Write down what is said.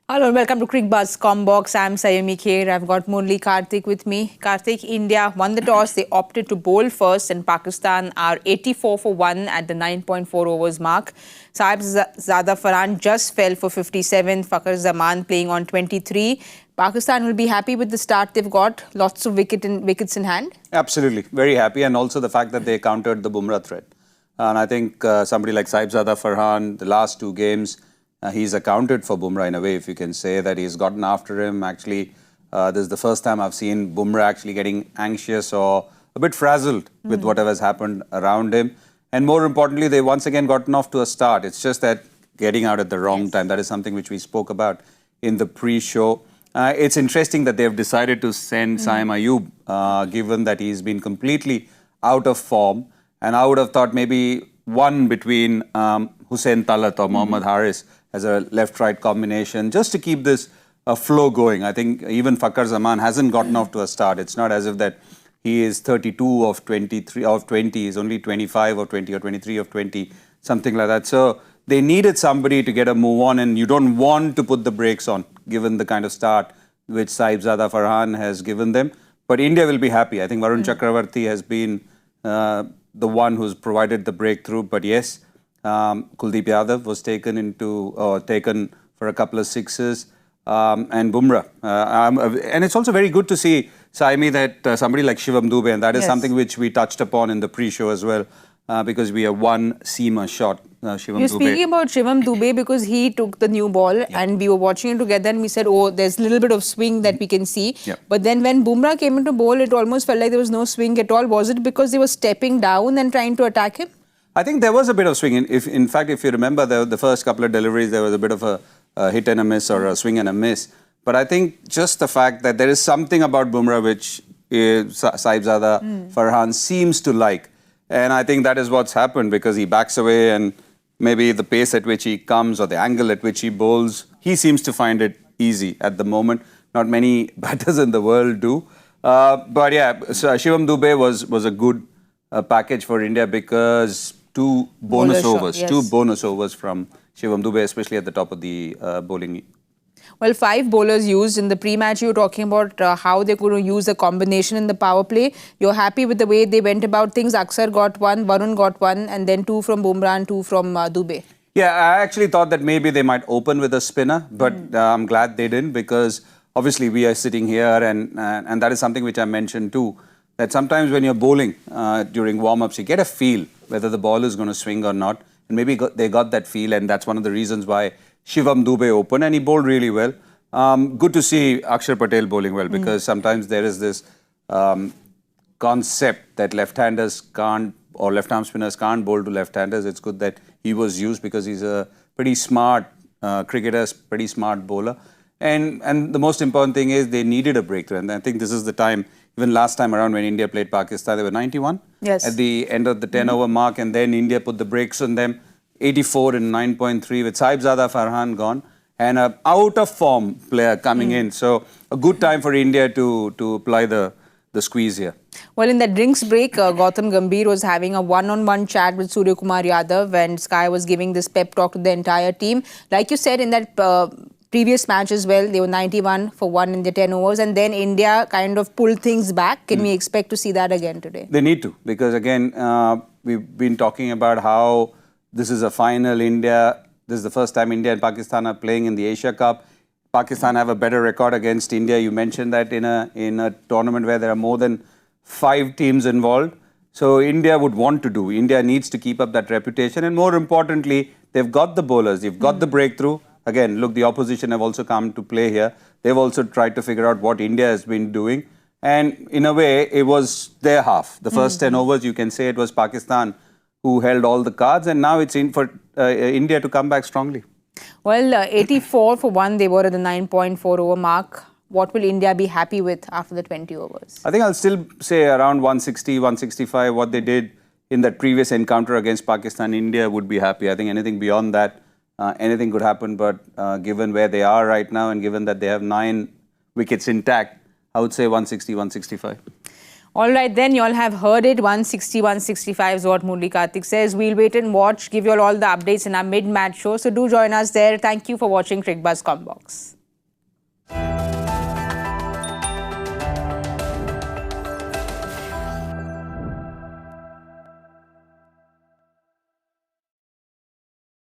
Hello and welcome to Cricbuzz Comm Box. I'm Sayami Kher. I've got Murli Karthik with me. Karthik, India won the toss. They opted to bowl first, and Pakistan are 84 for 1 at the 9.4 overs mark. Saib Zada Farhan just fell for 57. Fakhar Zaman playing on 23. Pakistan will be happy with the start they've got. Lots of wickets in hand. Absolutely. Very happy. And also the fact that they countered the Bumrah threat. And I think somebody like Saib Zada Farhan, the last two games, he's accounted for Bumrah in a way, if you can say that he's gotten after him. Actually, this is the first time I've seen Bumrah actually getting anxious or a bit frazzled with whatever's happened around him. And more importantly, they once again gotten off to a start. It's just that getting out at the wrong time. That is something which we spoke about in the pre-show. It's interesting that they've decided to send Saim Ayub, given that he's been completely out of form. And I would have thought maybe one between Hussain Talat or Mohammad Haris as a left-right combination, just to keep this flow going. I think even Fakhar Zaman hasn't gotten off to a start. It's not as if that he is 32 of 23 of 20, he's only 25 of 20 or 23 of 20, something like that. So they needed somebody to get a move on, and you don't want to put the brakes on, given the kind of start which Saib Zada Farhan has given them. But India will be happy. I think Varun Chakravarti has been the one who's provided the breakthrough. But yes, Kuldeep Yadav was taken for a couple of sixes, and Bumrah. And it's also very good to see, Saimi, that somebody like Shivam Dube, and that is something which we touched upon in the pre-show as well, because we have one seamer shot, Shivam Dube. You're speaking about Shivam Dube because he took the new ball and we were watching it together and we said, oh, there's a little bit of swing that we can see. But then when Bumrah came into bowl, it almost felt like there was no swing at all. Was it because they were stepping down and trying to attack him? I think there was a bit of swing. In fact, if you remember the first couple of deliveries, there was a bit of a hit and a miss or a swing and a miss. But I think just the fact that there is something about Bumrah which Saib Zada Farhan seems to like. And I think that is what's happened, because he backs away and maybe the pace at which he comes or the angle at which he bowls, he seems to find it easy at the moment. Not many batters in the world do. But yeah, so Shivam Dube was a good package for India, because two bonus overs from Shivam Dube, especially at the top of the bowling. Well, 5 bowlers used in the pre-match. You were talking about how they could use a combination in the power play. You're happy with the way they went about things. Aksar got 1, Varun got 1, and then 2 from Bumrah and 2 from Dube. Yeah, I actually thought that maybe they might open with a spinner, but I'm glad they didn't, because obviously we are sitting here and that is something which I mentioned too, that sometimes when you're bowling during warm-ups, you get a feel whether the ball is going to swing or not. And maybe they got that feel, and that's one of the reasons why Shivam Dube opened, and he bowled really well. Good to see Akshar Patel bowling well, because sometimes there is this concept that left-handers can't, or left-arm spinners can't bowl to left-handers. It's good that he was used, because he's a pretty smart cricketer, pretty smart bowler. And the most important thing is they needed a breakthrough, and I think this is the time. Even last time around when India played Pakistan, they were 91 at the end of the 10-over mark, and then India put the brakes on them, 84 and 9.3 with Saib Zada Farhan gone, and an out-of-form player coming in. So a good time for India to apply the squeeze here. Well, in that drinks break, Gautam Gambhir was having a one-on-one chat with Surya Kumar Yadav, and Sky was giving this pep talk to the entire team. Like you said, in that previous match as well, they were 91 for 1 in the 10 overs, and then India kind of pulled things back. Can we expect to see that again today? They need to, because again, we've been talking about how this is a final. This is the first time India and Pakistan are playing in the Asia Cup. Pakistan have a better record against India. You mentioned that in a tournament where there are more than 5 teams involved. So India would want to do. India needs to keep up that reputation, and more importantly, they've got the bowlers. They've got the breakthrough. Again, look, the opposition have also come to play here. They've also tried to figure out what India has been doing. And in a way, it was their half. The first 10 overs, you can say it was Pakistan who held all the cards. And now it's in for India to come back strongly. Well, 84 for 1, they were at the 9.4 over mark. What will India be happy with after the 20 overs? I think I'll still say around 160, 165, what they did in that previous encounter against Pakistan. India would be happy. I think anything beyond that, anything could happen, but given where they are right now and given that they have 9 wickets intact, I would say 160, 165. All right, then, you all have heard it. 160, 165 is what Murli Karthik says. We'll wait and watch, give you all the updates in our mid-match show. So do join us there. Thank you for watching Cricbuzz Comm Box.